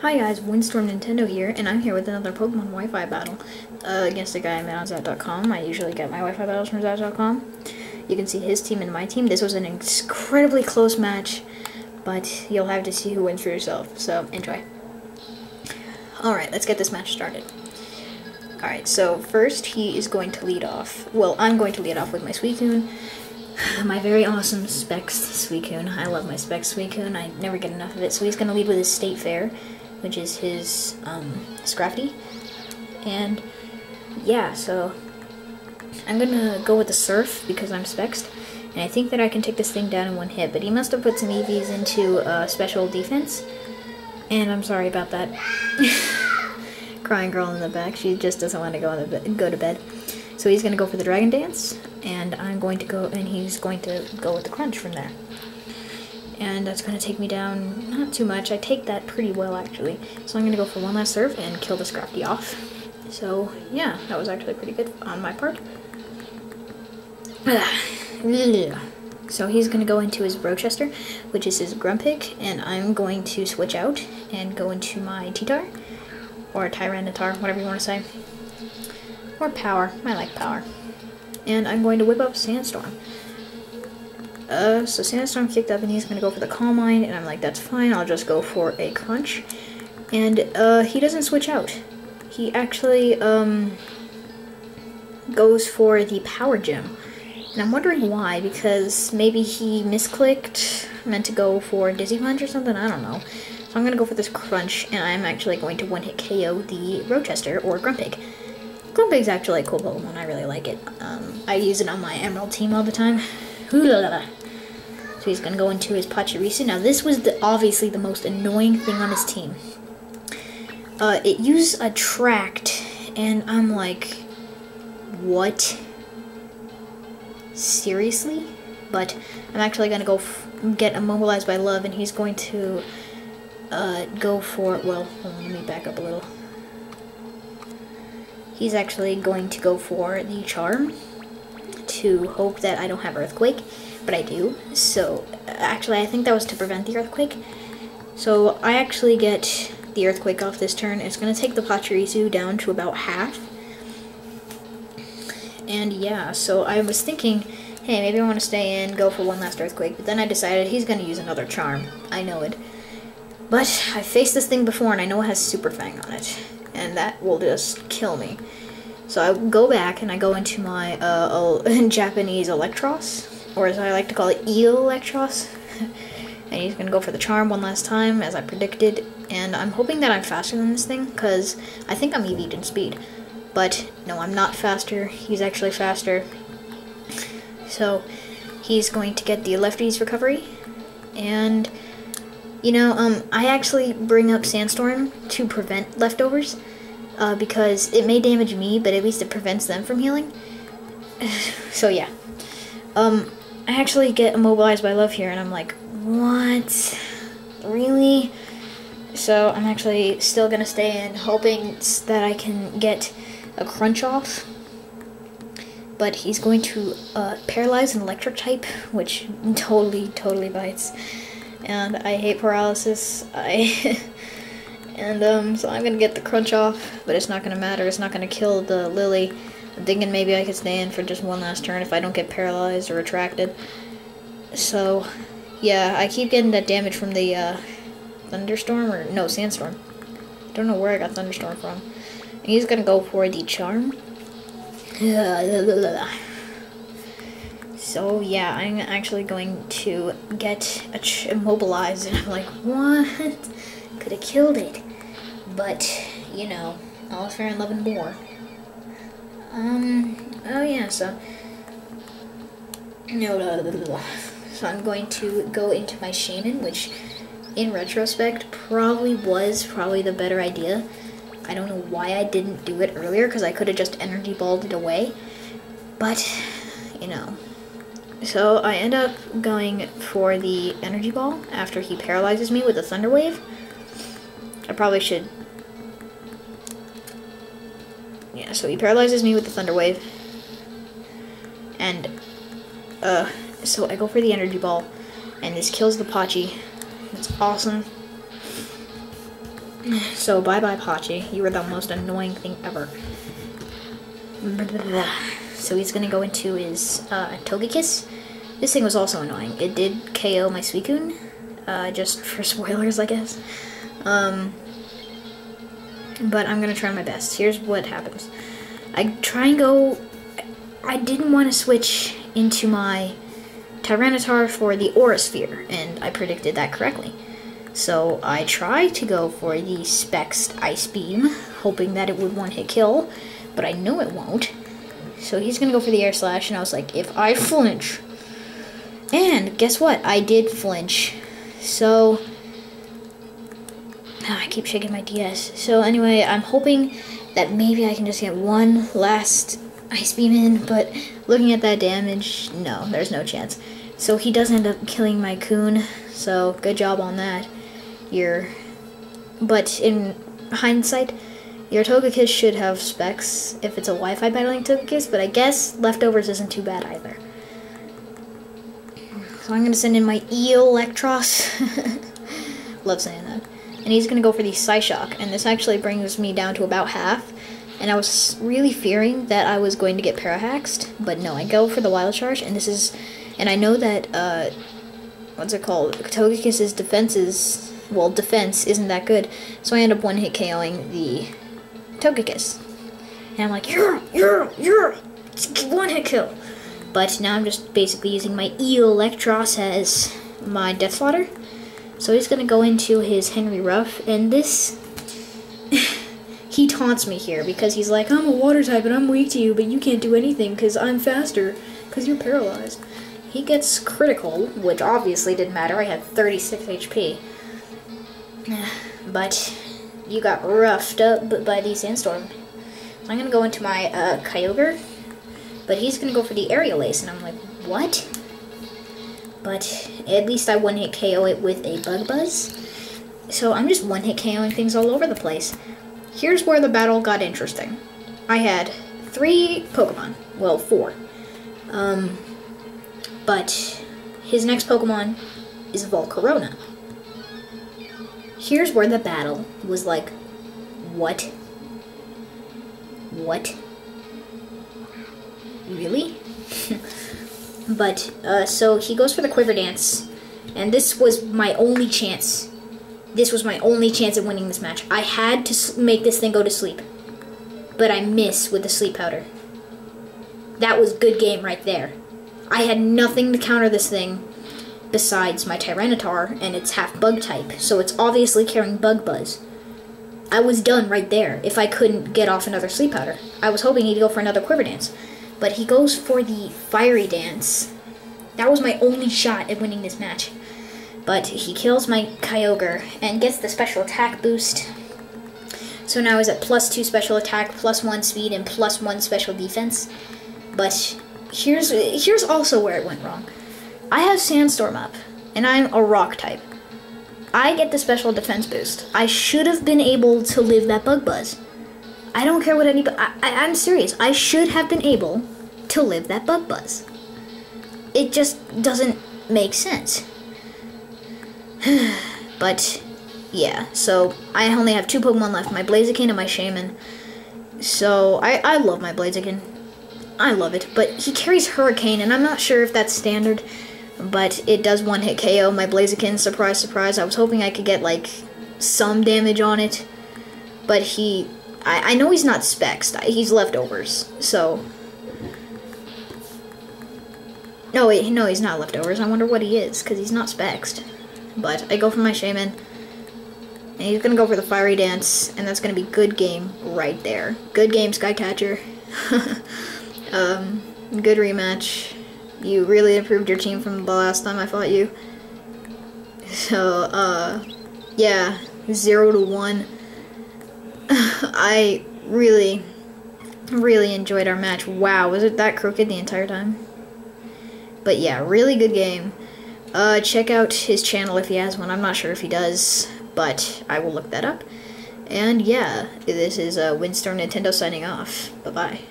Hi guys, Windstorm Nintendo here, and I'm here with another Pokemon Wi-Fi battle against a guy I met on Zat.com. I usually get my Wi-Fi battles from Zat.com. You can see his team and my team. This was an incredibly close match, but you'll have to see who wins for yourself, so enjoy. Alright, let's get this match started. Alright, so first he is going to lead off. Well, I'm going to lead off with my Suicune. My very awesome Specs Suicune. I love my Specs Suicune. I never get enough of it. So he's going to lead with his State Fair, which is his Scrafty. And yeah, so I'm going to go with the Surf because I'm Specs. And I think that I can take this thing down in one hit. But he must have put some EVs into special defense. And I'm sorry about that. Crying girl in the back. She just doesn't want to go to bed. So he's going to go for the Dragon Dance. And I'm going to go, and he's going to go with the Crunch from there. And that's going to take me down, not too much. I take that pretty well, actually. So I'm going to go for one last Surf and kill the Scrafty off. So, yeah, that was actually pretty good on my part. So he's going to go into his Rochester, which is his Grumpig, and I'm going to switch out and go into my T-Tar, or Tyranitar, whatever you want to say. Or Power. I like Power. And I'm going to whip up Sandstorm. So Sandstorm kicked up and he's going to go for the Calm Mind, and I'm like, that's fine, I'll just go for a Crunch. And he doesn't switch out. He actually goes for the Power Gem. And I'm wondering why, because maybe he misclicked, meant to go for Dizzy Punch or something, I don't know. So I'm going to go for this Crunch, and I'm actually going to one-hit KO the Rochester, or Grumpig. Grumpig's actually a cool Pokemon, I really like it. I use it on my Emerald team all the time. So he's going to go into his Pachirisu. Now this was obviously the most annoying thing on his team. It used Attract, and I'm like, what? Seriously? But I'm actually going to go get Immobilized by Love, and he's going to go for, well, hold on, let me back up a little. He's actually going to go for the Charm to hope that I don't have Earthquake, but I do. So, actually, I think that was to prevent the Earthquake. So, I actually get the Earthquake off this turn. It's going to take the Pachirisu down to about half. And yeah, so I was thinking, hey, maybe I want to stay in, go for one last Earthquake, but then I decided he's going to use another Charm. I know it. But I faced this thing before, and I know it has Super Fang on it. And that will just kill me. So I go back and I go into my Japanese Electros, or as I like to call it, Electros. And he's going to go for the Charm one last time, as I predicted. And I'm hoping that I'm faster than this thing, because I think I'm EV'd in speed. But no, I'm not faster. He's actually faster. So he's going to get the Lefty's Recovery. And you know, I actually bring up Sandstorm to prevent leftovers, because it may damage me, but at least it prevents them from healing. So yeah. I actually get Immobilized by Love here, and I'm like, what? Really? So I'm actually still gonna stay in, hoping that I can get a Crunch off. But he's going to paralyze an Electric type, which totally bites. And I hate paralysis. So I'm gonna get the Crunch off, but it's not gonna matter. It's not gonna kill the Lily. I'm thinking maybe I could stay in for just one last turn if I don't get paralyzed or retracted. So, yeah, I keep getting that damage from the Thunderstorm, or no, Sandstorm. I don't know where I got Thunderstorm from. And he's gonna go for the Charm. So yeah, I'm actually going to get Immobilized, and I'm like, what? Could have killed it. But, you know, all is fair in love and war. Oh yeah, so so I'm going to go into my Shaman, which in retrospect probably the better idea. I don't know why I didn't do it earlier, because I could have just Energy Balled it away. But, you know. So I end up going for the Energy Ball after he paralyzes me with a Thunder Wave. I probably should. Yeah, so he paralyzes me with the Thunder Wave. And, so I go for the Energy Ball, and this kills the Pachi. It's awesome. So bye-bye, Pachi. You were the most annoying thing ever. So he's gonna go into his Togekiss. This thing was also annoying. It did KO my Suicune, just for spoilers, I guess. But I'm gonna try my best. Here's what happens. I try and go... I didn't want to switch into my Tyranitar for the Aura Sphere, and I predicted that correctly. So I tried to go for the Specs Ice Beam, hoping that it would one-hit kill, but I know it won't. So he's gonna go for the Air Slash, and I was like, if I flinch... And guess what? I did flinch. So... I keep shaking my DS. So anyway, I'm hoping that maybe I can just get one last Ice Beam in, but looking at that damage, no, there's no chance. So he does end up killing my Coon, so good job on that. But in hindsight, your Togekiss should have specs if it's a Wi-Fi battling Togekiss, but I guess Leftovers isn't too bad either. So I'm going to send in my Electros. Love saying that. And he's going to go for the Psyshock, and this actually brings me down to about half. And I was really fearing that I was going to get Parahaxed, but no, I go for the Wild Charge, and this is... And I know that, what's it called? Togekiss's defense isn't that good, so I end up one-hit KOing the Togekiss. And I'm like, you're, one-hit kill. But now I'm just basically using my Electros as my Death Slaughter. So he's gonna go into his Henry Ruff, and this... he taunts me here, because he's like, I'm a water type and I'm weak to you, but you can't do anything because I'm faster, because you're paralyzed. He gets critical, which obviously didn't matter. I had 36 HP. But you got roughed up by the Sandstorm. So I'm going to go into my Kyogre, but he's going to go for the Aerial Ace, and I'm like, what? But at least I one-hit KO it with a Bug Buzz. So I'm just one-hit KOing things all over the place. Here's where the battle got interesting. I had 3 Pokemon. Well, 4. But his next Pokemon is Volcarona. Here's where the battle was like, what? What? Really? But, so he goes for the Quiver Dance, and this was my only chance. This was my only chance at winning this match. I had to make this thing go to sleep, but I miss with the Sleep Powder. That was good game right there. I had nothing to counter this thing besides my Tyranitar, and it's half bug type, so it's obviously carrying Bug Buzz. I was done right there if I couldn't get off another Sleep Powder. I was hoping he'd go for another Quiver Dance, but he goes for the Fiery Dance. That was my only shot at winning this match. But he kills my Kyogre and gets the special attack boost. So now he's at +2 special attack, +1 speed, and +1 special defense. But here's also where it went wrong. I have Sandstorm up, and I'm a rock type. I get the special defense boost. I should have been able to live that Bug Buzz. I don't care what anybody... I'm serious. I should have been able to live that Bug Buzz. It just doesn't make sense. But, yeah, so I only have 2 Pokemon left, my Blaziken and my Shaman. So, I love my Blaziken. I love it, but he carries Hurricane, and I'm not sure if that's standard, but it does one-hit KO my Blaziken, surprise, surprise. I was hoping I could get, like, some damage on it, but I know he's not Spexed, he's Leftovers, so... No, wait, no, he's not Leftovers. I wonder what he is, because he's not Spexed. But I go for my Shaman, and he's going to go for the Fiery Dance, and that's going to be good game right there. Good game, Skycatcher. Good rematch. You really improved your team from the last time I fought you. So, yeah, 0-1. I really enjoyed our match. Wow, was it that crooked the entire time? But yeah, really good game. Check out his channel if he has one. I'm not sure if he does, but I will look that up. And yeah, this is Windstorm Nintendo signing off. Bye-bye.